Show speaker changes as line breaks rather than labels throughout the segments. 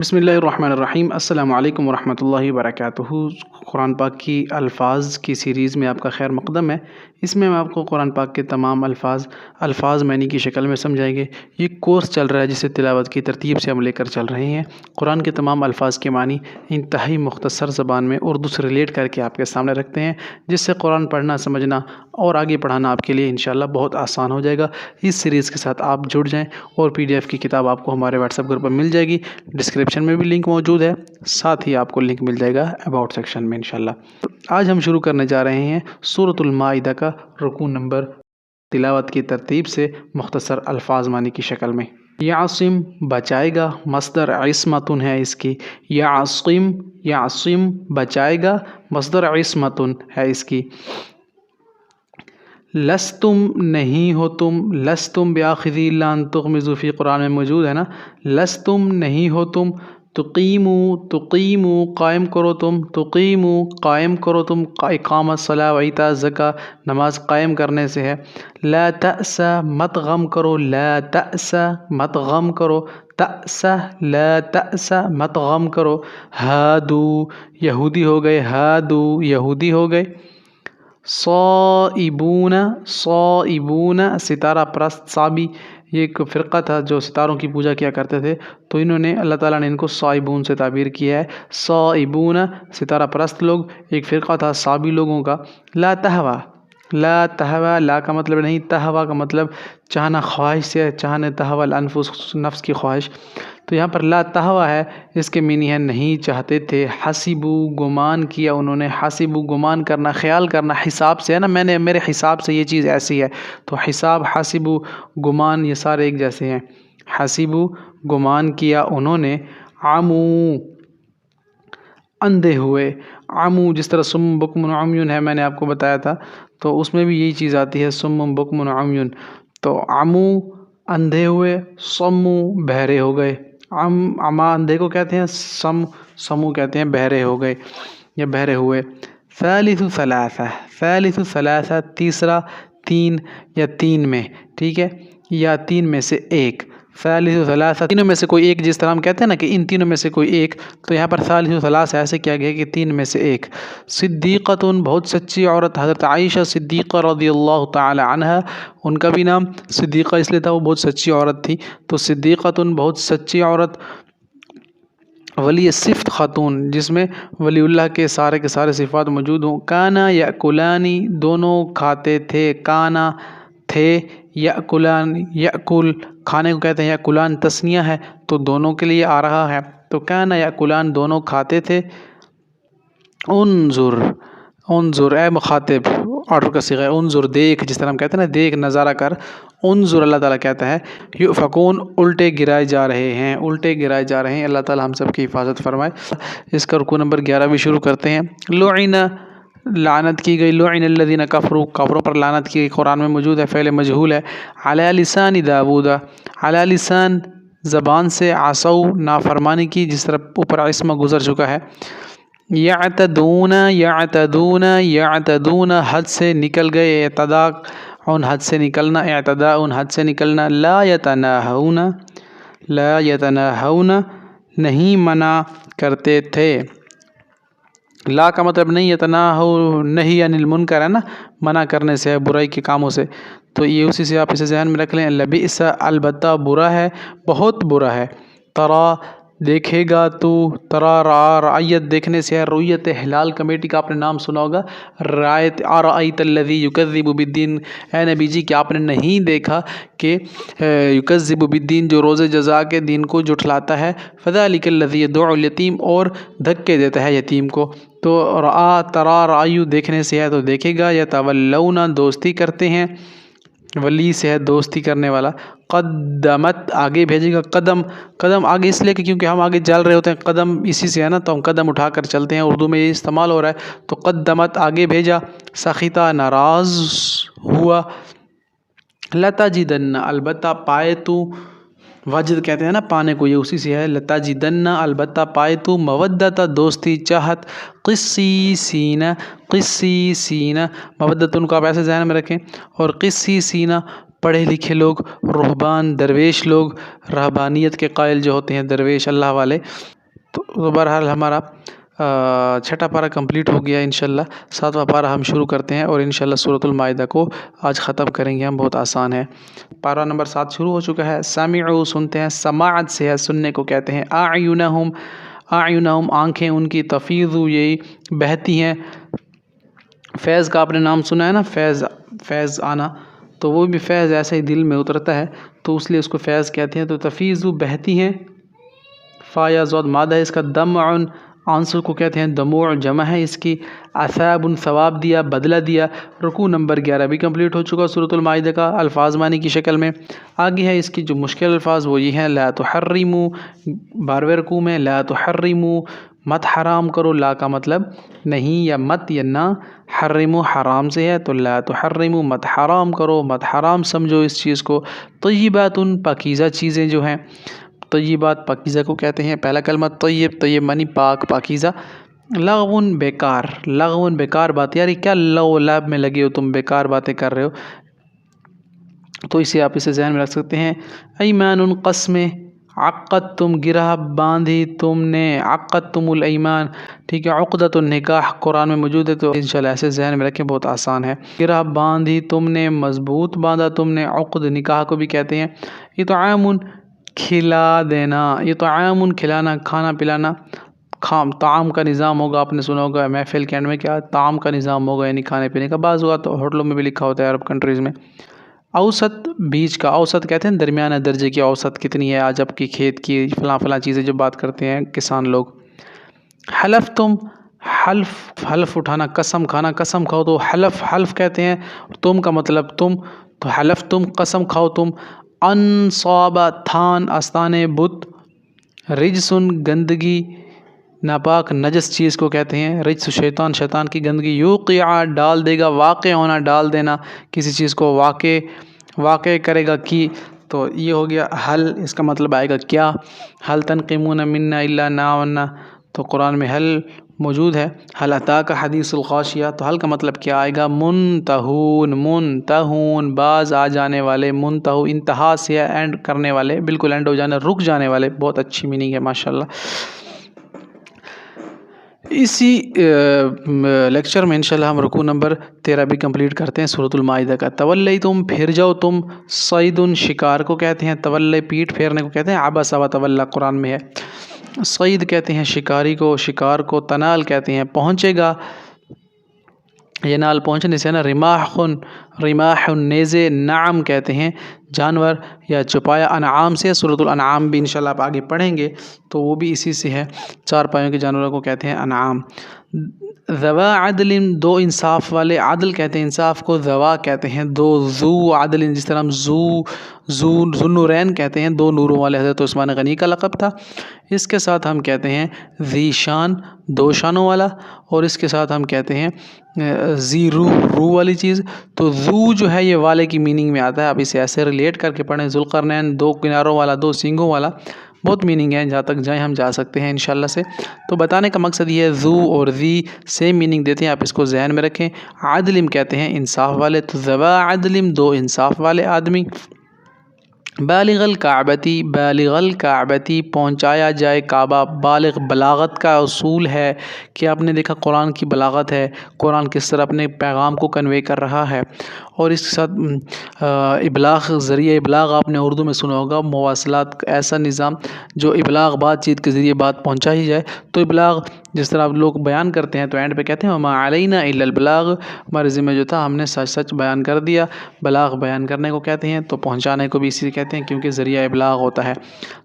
بسم اللہ الرحمن الرحیم۔ السلام علیکم ورحمۃ اللہ وبرکاتہ۔ قرآن پاک کی الفاظ کی سیریز میں آپ کا خیر مقدم ہے۔ اس میں ہم آپ کو قرآن پاک کے تمام الفاظ معنی کی شکل میں سمجھائیں گے۔ یہ کورس چل رہا ہے جسے تلاوت کی ترتیب سے ہم لے کر چل رہے ہیں۔ قرآن کے تمام الفاظ کے معنی انتہائی مختصر زبان میں اردو سے ریلیٹ کر کے آپ کے سامنے رکھتے ہیں، جس سے قرآن پڑھنا سمجھنا اور آگے پڑھانا آپ کے لیے انشاءاللہ بہت آسان ہو جائے گا۔ اس سیریز کے ساتھ آپ جڑ جائیں اور PDF کی کتاب آپ کو ہمارے واٹس ایپ گروپ پر مل جائے گی۔ ڈسکرپشن میں بھی لنک موجود ہے، ساتھ ہی آپ کو لنک مل جائے گا اباؤٹ سیکشن میں انشاءاللہ۔ آج ہم شروع کرنے جا رہے ہیں سورۃ المائدہ کا رکوع نمبر، تلاوت کی ترتیب سے مختصر الفاظ معنی کی شکل میں۔ یعصم بچائے گا، مصدر عصمتن ہے اس کی۔ یعصم بچائے گا، مصدر عصمتن ہے اس کی۔ لستم نہیں ہو تم، لستم بیاخذی لان تغمزوا فی قرآن میں موجود ہے نا۔ لستم نہیں ہو تم، تقیمو قائم کرو تم، تقیمو قائم کرو تم، اقامت صلاۃ و ایتاء الزکوٰ نماز قائم کرنے سے ہے۔ لا تأس مت غم کرو، لا تأس مت غم کرو، تأس لا تأس مت غم کرو۔ ہادو یہودی ہو گئے، ہادو یہودی ہو گئے۔ صائبون ستارہ پرست، صابی یہ ایک فرقہ تھا جو ستاروں کی پوجا کیا کرتے تھے، تو انہوں نے اللہ تعالیٰ نے ان کو صائبون سے تعبیر کیا ہے۔ صائبون ستارہ پرست لوگ، ایک فرقہ تھا صابی لوگوں کا۔ لا تہوا لا کا مطلب نہیں، تہوا کا مطلب چاہنا، خواہش سے چاہنے، تہوا الانفس نفس کی خواہش، تو یہاں پر لا تہوا ہے، اس کے معنی ہے نہیں چاہتے تھے۔ حسبو گمان کیا انہوں نے، حسبو گمان کرنا، خیال کرنا، حساب سے ہے نا، میرے حساب سے یہ چیز ایسی ہے، تو حساب، حسبو گمان، یہ سارے ایک جیسے ہیں۔ حسبو گمان کیا انہوں نے، عمو اندھے ہوئے، عمو جس طرح سم بکم عمیون ہے، میں نے آپ کو بتایا تھا، تو اس میں بھی یہی چیز آتی ہے، سم بکم عمیون، تو عمو اندھے ہوئے، سمو بہرے ہو گئے۔ عما اندھے کو کہتے ہیں، سمو کہتے ہیں بہرے ہو گئے یا بہرے ہوئے۔ ثالث ثلاثہ تیسرا تین یا تین میں، ٹھیک ہے، یا تین میں سے ایک۔ ثالث ثلاثہ تینوں میں سے کوئی ایک، جس طرح ہم کہتے ہیں نا کہ ان تینوں میں سے کوئی ایک، تو یہاں پر ثالث ثلاثہ ایسے کیا گیا کہ تین میں سے ایک۔ صدیقۃ بہت سچی عورت، حضرت عائشہ صدیقہ رضی اللہ تعالی عنہا، ان کا بھی نام صدیقہ اس لیے تھا، وہ بہت سچی عورت تھی، تو صدیقۃ بہت سچی عورت۔ ولی صفت خاتون، جس میں ولی اللہ کے سارے صفات موجود ہوں۔ کانا یاکلانی دونوں کھاتے تھے، کانا تھے، یاکلان یاکل کھانے کو کہتے ہیں، یاکلان تثنیہ ہے تو دونوں کے لیے آ رہا ہے، تو کانا یاکلان دونوں کھاتے تھے۔ انظر اے مخاطب، آرڈر کا صیغہ ہے، انظر دیکھ، جس طرح ہم کہتے ہیں نا دیکھ، نظارہ کر، انظر اللہ تعالیٰ کہتا ہے۔ یؤفکون الٹے گرائے جا رہے ہیں، الٹے گرائے جا رہے ہیں، اللہ تعالیٰ ہم سب کی حفاظت فرمائے۔ اس کا رکوع نمبر 11 بھی شروع کرتے ہیں۔ لعن لعنت کی گئی، لعن الذین کفروا کافروں پر لعنت کی گئی، قرآن میں موجود ہے، فعل مجہول ہے۔ علی لسان داؤد، علی لسان زبان سے، عصوا نافرمانی کی، جس طرح اوپر عصمہ گزر چکا ہے۔ یعتدون حد سے نکل گئے، اعتداء ان حد سے نکلنا، اعتداء ان حد سے نکلنا۔ لا یتناہون نہیں منع کرتے تھے، لا کا مطلب نہیں، یتناہو نہی عن المنکر ہے نا، منع کرنے سے ہے، برائی کے کاموں سے، تو یہ اسی سے آپ اسے ذہن میں رکھ لیں۔ لبئس البتہ برا ہے، بہت برا ہے۔ ترا دیکھے گا تو، ترا رعیت دیکھنے سے ہے، رؤیت ہلال کمیٹی کا آپ نے نام سنا ہوگا، رعایت ارأیت الذی یکذب بالدین، اے نبی جی کیا آپ نے نہیں دیکھا کہ یکذب بالدین جو روز جزا کے دن کو جھٹلاتا ہے، فذلک الذی یدع الیتیم اور دھکے دیتا ہے یتیم کو، تو ترا رعیو دیکھنے سے ہے تو دیکھے گا، یتولون دوستی کرتے ہیں، ولی سے ہے دوستی کرنے والا۔ قدمت آگے بھیجے گا، قدم آگے اس لیے کہ کیونکہ ہم آگے چل رہے ہوتے ہیں، قدم اسی سے ہے نا، تو ہم قدم اٹھا کر چلتے ہیں، اردو میں یہ استعمال ہو رہا ہے، تو قدمت آگے بھیجا، سخطہ ناراض ہوا۔ لتجدن البتہ پائے تو، وجد کہتے ہیں نا پانے کو، یہ اسی سے ہے. لتجدن البتہ پائے تو مودت دوستی چاہت قسیسین قسیسین مودتن کو آپ ایسے ذہن میں رکھیں. اور قسیسین پڑھے لکھے لوگ، رہبان درویش لوگ، رہبانیت کے قائل جو ہوتے ہیں درویش اللہ والے. تو بہرحال ہمارا چھٹا پارہ کمپلیٹ ہو گیا. انشاءاللہ ساتواں پارہ ہم شروع کرتے ہیں اور انشاءاللہ سورۃ المائدہ کو آج ختم کریں گے ہم. بہت آسان ہے. پارہ نمبر 7 شروع ہو چکا ہے. سمعوا سنتے ہیں، سماعت سے ہے سننے کو کہتے ہیں. اعینہم اعینہم آنکھیں ان کی، تفیض یہی بہتی ہیں. فیض کا آپ نے نام سنا ہے نا، فیض آنا، تو وہ بھی فیض ایسے ہی دل میں اترتا ہے تو اس لیے اس کو فیض کہتے ہیں. تو تفیض بہتی ہیں. فا یا ضاد مادہ ہے اس کا. دمع آنسر کو کہتے ہیں دموع، جمع ہے اس کی. اثاب ثواب دیا، بدلہ دیا. رکوع نمبر 11 بھی کمپلیٹ ہو چکا سورۃ المائدہ کا الفاظ معنی کی شکل میں. آگے ہے اس کی جو مشکل الفاظ وہ یہ ہیں. لا تحرموا 12ویں رکوع میں لا تحرموا مت حرام کرو. لا کا مطلب نہیں یا مت یا نہ، حرموا حرام سے ہے تو لا تحرموا مت حرام کرو، مت حرام سمجھو اس چیز کو. طیبات پاکیزہ چیزیں جو ہیں، طیبات پاکیزہ کو کہتے ہیں. پہلا کلمہ طیب، طیب معنی پاک پاکیزہ. لغون بیکار، لغون بیکار بات، یار کیا لغو لعب میں لگے ہو تم، بیکار باتیں کر رہے ہو. تو اسے ذہن میں رکھ سکتے ہیں. ایمان قسمیں، عقد تم گرہ باندھی تم نے، عقد تم الایمان، ٹھیک ہے. عقدۃ النکاح قرآن میں موجود ہے تو انشاءاللہ ایسے ذہن میں رکھیں، بہت آسان ہے. گرہ باندھی تم نے، مضبوط باندھا تم نے. عقد نکاح کو بھی کہتے ہیں. اطعام کھلا دینا، اطعام کھلانا، کھانا پلانا. طعام کا نظام ہوگا، آپ نے سنا ہوگا محفل کے اینڈ میں کیا طعام کا نظام ہوگا، یعنی کھانے پینے کا. بعض اوقات تو ہوٹلوں میں بھی لکھا ہوتا ہے عرب کنٹریز میں. اوسط بیچ کا، اوسط کہتے ہیں درمیانہ درجے کی. اوسط کتنی ہے آج آپ کی کھیت کی فلاں چیزیں جو بات کرتے ہیں کسان لوگ. حلف تم، حلف اٹھانا، قسم کھانا، قسم کھاؤ تو حلف کہتے ہیں. تم کا مطلب تم، تو حلف تم قسم کھاؤ تم. انصاب تھان آستانے بت. رجسن گندگی، ناپاک نجس چیز کو کہتے ہیں. رجس شیطان کی گندگی. یوقع ڈال دے گا، واقع ہونا ڈال دینا، کسی چیز کو واقع کرے گا کی. تو یہ ہو گیا حل، اس کا مطلب آئے گا کیا. حل تنقمون منا الا نعنا، تو قرآن میں حل موجود ہے. حل اتاک حدیث الغاشیہ، تو حل کا مطلب کیا آئے گا. منتہون باز آ جانے والے. منتہو انتہا سے اینڈ کرنے والے، بالکل اینڈ ہو جانا، رک جانے والے. بہت اچھی میننگ ہے ماشاءاللہ. اسی لیکچر میں انشاءاللہ ہم رکوع نمبر 13 بھی کمپلیٹ کرتے ہیں سورۃ المائدہ کا. تولی تم پھر جاؤ تم. صید شکار کو کہتے ہیں. تولی پیٹ پھیرنے کو کہتے ہیں. عبس وتولی قرآن میں ہے. صید کہتے ہیں شکاری کو، شکار کو. تنال کہتے ہیں پہنچے گا، یہ نال پہنچنے سے نا. رماح نیزے. نعم کہتے ہیں جانور یا چھپایا. انعام سے سورۃ الانعام بھی انشاءاللہ آپ آگے پڑھیں گے تو وہ بھی اسی سے ہے. 4 پایوں کے جانوروں کو کہتے ہیں انعام. ذوا عدل دو انصاف والے. عدل کہتے ہیں انصاف کو. ذوا کہتے ہیں دو. ذو عدل جس طرح ہم ذو نورین کہتے ہیں، 2 نوروں والے. حضرت عثمان غنی کا لقب تھا. اس کے ساتھ ہم کہتے ہیں ذی شان، 2 شانوں والا. اور اس کے ساتھ ہم کہتے ہیں ذی روح والی چیز. تو ذو جو ہے یہ والے کی میننگ میں آتا ہے. اب اسے ایسے ریلیٹ کر کے پڑھیں. ذوالقرنین 2 کناروں والا، 2 سینگوں والا. بہت میننگ ہے، جہاں تک جائیں ہم جا سکتے ہیں انشاءاللہ سے. تو بتانے کا مقصد یہ ہے ذو اور ذی سیم میننگ دیتے ہیں، آپ اس کو ذہن میں رکھیں. عدلم کہتے ہیں انصاف والے. تو ذوا عدلم 2 انصاف والے آدمی. بالغ الکعبتی پہنچایا جائے کعبہ. بالغ بلاغت کا اصول ہے کہ آپ نے دیکھا قرآن کی بلاغت ہے، قرآن کس طرح اپنے پیغام کو کنوے کر رہا ہے. اور اس کے ساتھ ابلاغ، ذریعہ ابلاغ آپ نے اردو میں سنا ہوگا. مواصلات کا ایسا نظام جو ابلاغ بات چیت کے ذریعے بات پہنچائی جائے. تو ابلاغ جس طرح لوگ بیان کرتے ہیں تو اینڈ پہ کہتے ہیں وما علینا الا البلاغ، ہمارے ذمہ جو تھا ہم نے سچ بیان کر دیا. بلاغ بیان کرنے کو کہتے ہیں، تو پہنچانے کو بھی اسی کہتے ہیں کیونکہ ذریعہ ابلاغ ہوتا ہے.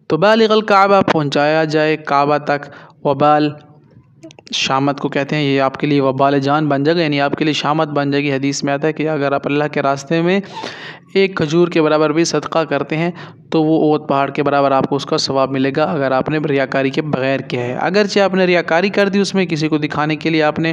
تو بالغ الکعبہ پہنچایا جائے کعبہ تک. وبال شامت کو کہتے ہیں. یہ آپ کے لیے وبال جان بن جائے گا، یعنی آپ کے لیے شامت بن جائے گی. حدیث میں آتا ہے کہ اگر آپ اللہ کے راستے میں 1 کھجور کے برابر بھی صدقہ کرتے ہیں تو وہ احد پہاڑ کے برابر آپ کو اس کا ثواب ملے گا، اگر آپ نے ریاکاری کے بغیر کیا ہے. اگرچہ آپ نے ریاکاری کر دی، اس میں کسی کو دکھانے کے لیے آپ نے